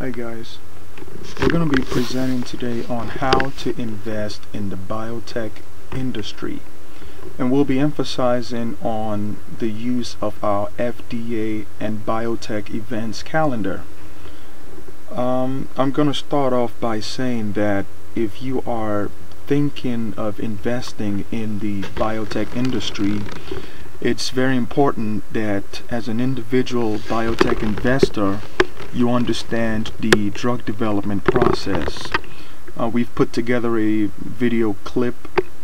Hi guys, we're going to be presenting today on how to invest in the biotech industry, and we'll be emphasizing on the use of our FDA and biotech events calendar. I'm going to start off by saying that if you are thinking of investing in the biotech industry, it's very important that as an individual biotech investor you understand the drug development process. We've put together a video clip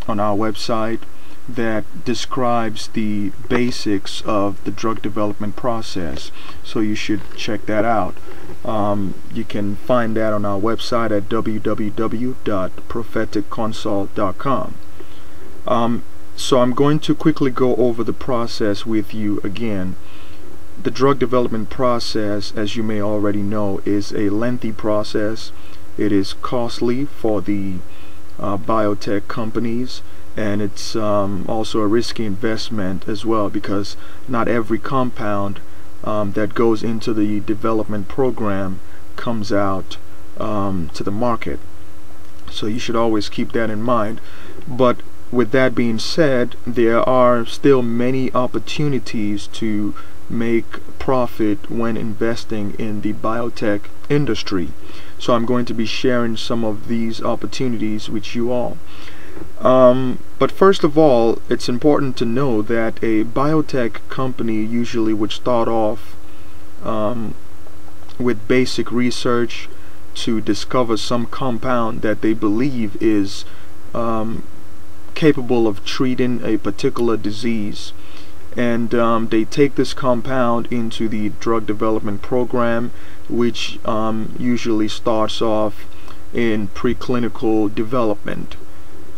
on our website that describes the basics of the drug development process, so you should check that out. You can find that on our website at www.propheticconsult.com. So I'm going to quickly go over the process with you again. The drug development process, as you may already know, is a lengthy process. It is costly for the biotech companies, and it's also a risky investment as well, because not every compound that goes into the development program comes out to the market. So you should always keep that in mind. But with that being said, there are still many opportunities to make profit when investing in the biotech industry. So I'm going to be sharing some of these opportunities with you all. But first of all, it's important to know that a biotech company usually would start off with basic research to discover some compound that they believe is capable of treating a particular disease, and they take this compound into the drug development program, which usually starts off in preclinical development.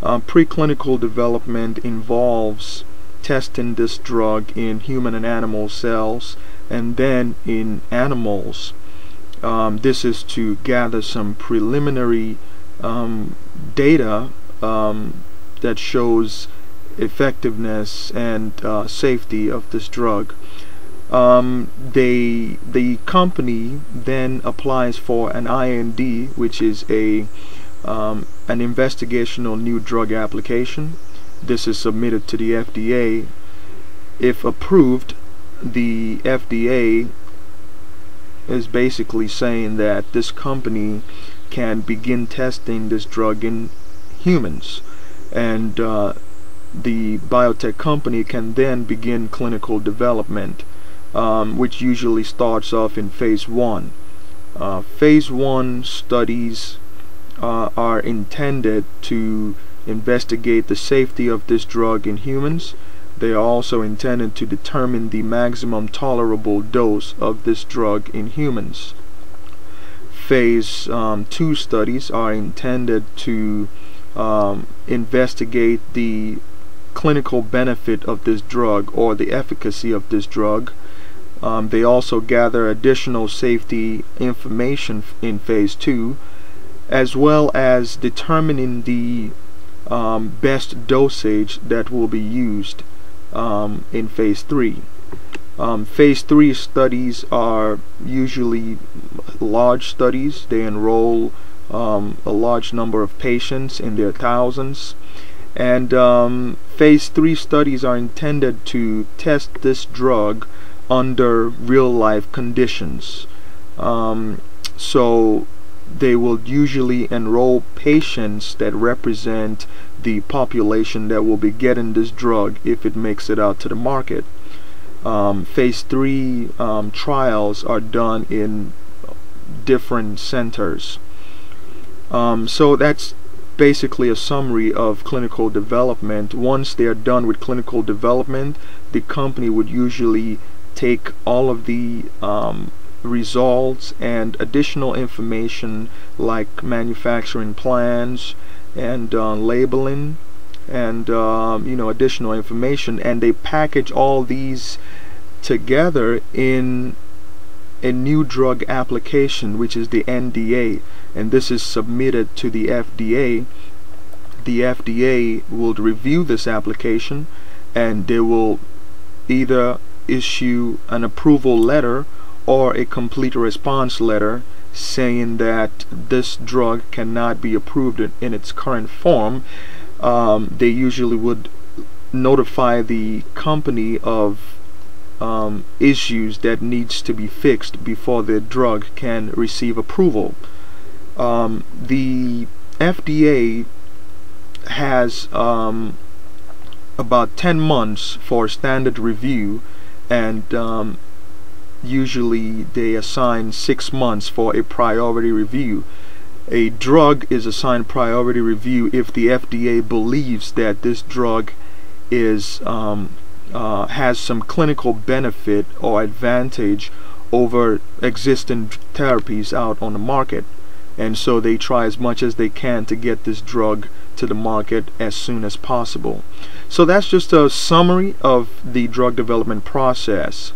Preclinical development involves testing this drug in human and animal cells, and then in animals. This is to gather some preliminary data that shows effectiveness and safety of this drug. The company then applies for an IND, which is an investigational new drug application. This is submitted to the FDA. If approved, the FDA is basically saying that this company can begin testing this drug in humans, and the biotech company can then begin clinical development, which usually starts off in phase 1. Phase 1 studies are intended to investigate the safety of this drug in humans. They are also intended to determine the maximum tolerable dose of this drug in humans. Phase 2 studies are intended to investigate the clinical benefit of this drug, or the efficacy of this drug. They also gather additional safety information in phase 2, as well as determining the best dosage that will be used in phase 3. Phase 3 studies are usually large studies. They enroll a large number of patients in their thousands, and phase 3 studies are intended to test this drug under real life conditions. So they will usually enroll patients that represent the population that will be getting this drug if it makes it out to the market. Phase 3 trials are done in different centers. So that's basically a summary of clinical development. Once they are done with clinical development, the company would usually take all of the results and additional information like manufacturing plans and labeling and additional information, and they package all these together in a new drug application, which is the NDA, and this is submitted to the FDA. The FDA will review this application, and they will either issue an approval letter or a complete response letter saying that this drug cannot be approved in its current form, they usually would notify the company of issues that needs to be fixed before the drug can receive approval. The FDA has about 10 months for standard review, and usually they assign 6 months for a priority review. A drug is assigned priority review if the FDA believes that this drug is has some clinical benefit or advantage over existing therapies out on the market, and so they try as much as they can to get this drug to the market as soon as possible. So that's just a summary of the drug development process.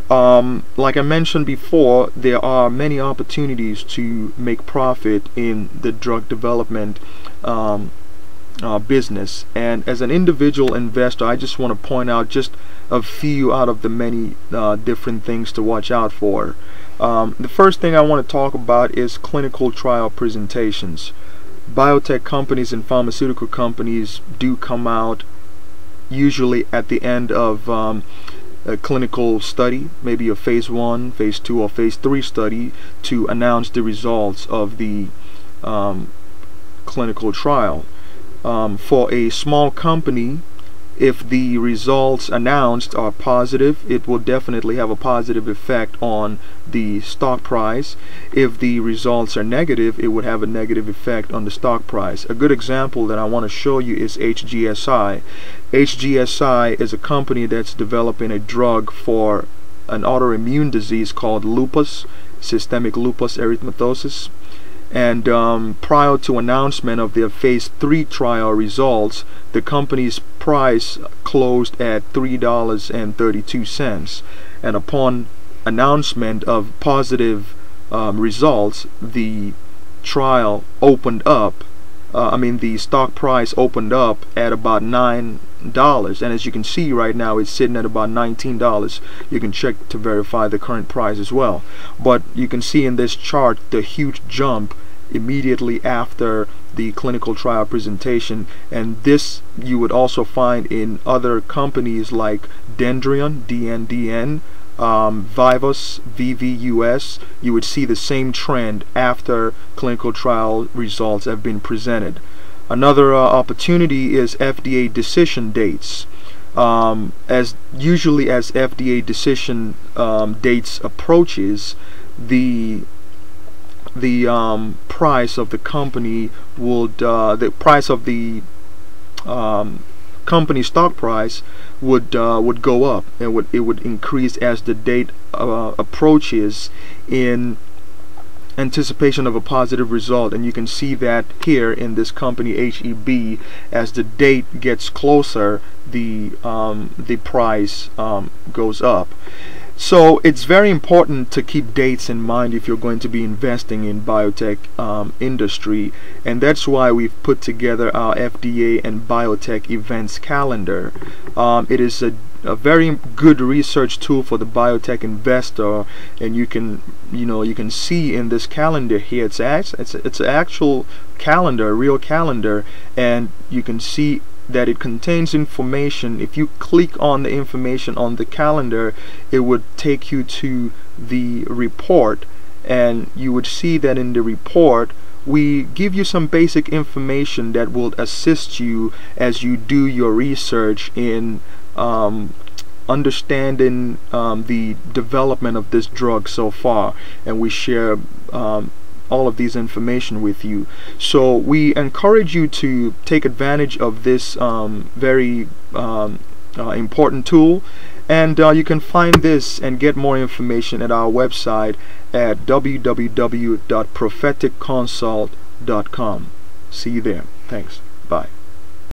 Like I mentioned before, there are many opportunities to make profit in the drug development business, and as an individual investor, I just want to point out just a few out of the many different things to watch out for. The first thing I want to talk about is clinical trial presentations. Biotech companies and pharmaceutical companies do come out usually at the end of a clinical study, maybe a phase 1, phase 2, or phase 3 study, to announce the results of the clinical trial. For a small company, if the results announced are positive, it will definitely have a positive effect on the stock price. If the results are negative, it would have a negative effect on the stock price. A good example that I want to show you is HGSI. HGSI is a company that's developing a drug for an autoimmune disease called lupus, systemic lupus erythematosus. And prior to announcement of their phase 3 trial results, the company's price closed at $3.32, and upon announcement of positive results, the trial opened up, the stock price opened up at about $9, and as you can see right now, it's sitting at about $19. You can check to verify the current price as well, but you can see in this chart the huge jump immediately after the clinical trial presentation, and this you would also find in other companies like Dendrion, DNDN, Vivus, VVUS. You would see the same trend after clinical trial results have been presented. Another opportunity is FDA decision dates. As FDA decision dates approaches, the price of the company would the price of the company stock price would go up, and it would increase as the date approaches in anticipation of a positive result. And you can see that here in this company HEB, as the date gets closer, the price goes up. So it's very important to keep dates in mind if you're going to be investing in biotech industry, and that's why we've put together our FDA and biotech events calendar. It is a very good research tool for the biotech investor, and you can see in this calendar here, it's an actual calendar, a real calendar, and you can see that it contains information. If you click on the information on the calendar, it would take you to the report, and you would see that in the report we give you some basic information that will assist you as you do your research in understanding the development of this drug so far, and we share all of these information with you. So we encourage you to take advantage of this very important tool, and you can find this and get more information at our website at www.propheticconsult.com. See you there. Thanks. Bye.